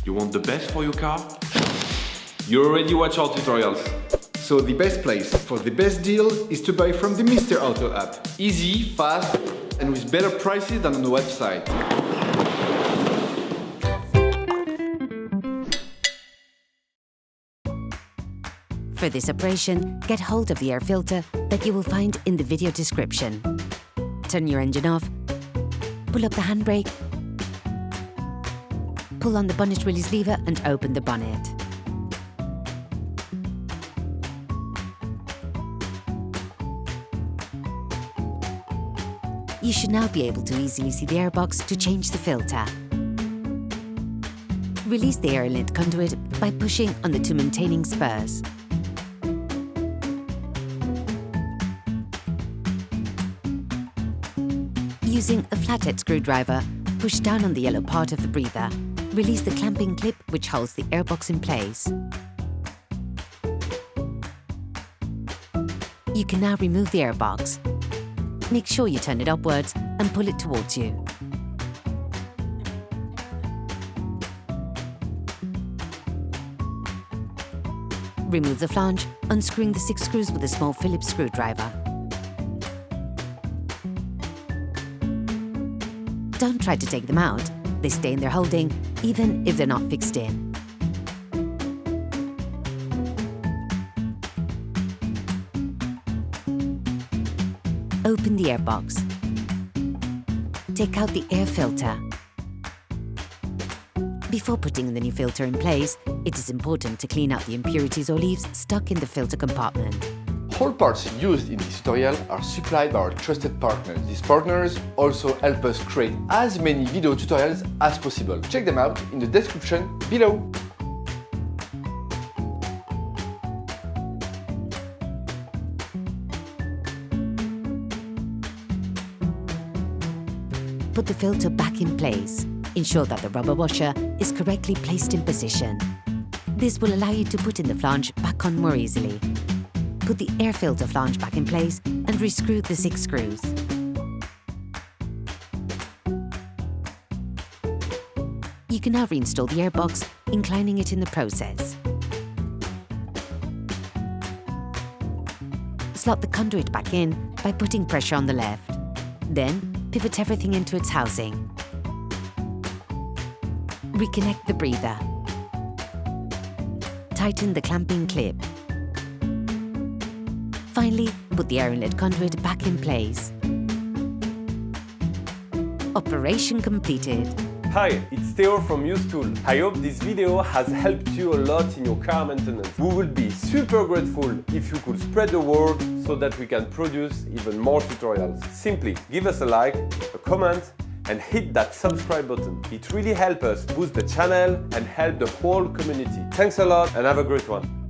You want the best for your car? You already watch our tutorials. So the best place for the best deal is to buy from the Mr. Auto app. Easy, fast, and with better prices than on the website. For this operation, get hold of the air filter that you will find in the video description. Turn your engine off, pull up the handbrake, pull on the bonnet release lever and open the bonnet. You should now be able to easily see the airbox to change the filter. Release the air inlet conduit by pushing on the two maintaining spurs. Using a flathead screwdriver, push down on the yellow part of the breather. Release the clamping clip which holds the airbox in place. You can now remove the airbox. Make sure you turn it upwards and pull it towards you. Remove the flange, unscrewing the 6 screws with a small Phillips screwdriver. Don't try to take them out. They stay in their holding, even if they're not fixed in. Open the airbox. Take out the air filter. Before putting the new filter in place, it is important to clean out the impurities or leaves stuck in the filter compartment. All parts used in this tutorial are supplied by our trusted partners. These partners also help us create as many video tutorials as possible. Check them out in the description below. Put the filter back in place. Ensure that the rubber washer is correctly placed in position. This will allow you to put in the flange back on more easily. Put the air filter flange back in place and rescrew the 6 screws. You can now reinstall the airbox, inclining it in the process. Slot the conduit back in by putting pressure on the left. Then, pivot everything into its housing. Reconnect the breather. Tighten the clamping clip. Finally, put the air inlet conduit back in place. Operation completed. Hi, it's Theo from UseTool. I hope this video has helped you a lot in your car maintenance. We would be super grateful if you could spread the word so that we can produce even more tutorials. Simply give us a like, a comment, and hit that subscribe button. It really helps us boost the channel and help the whole community. Thanks a lot and have a great one.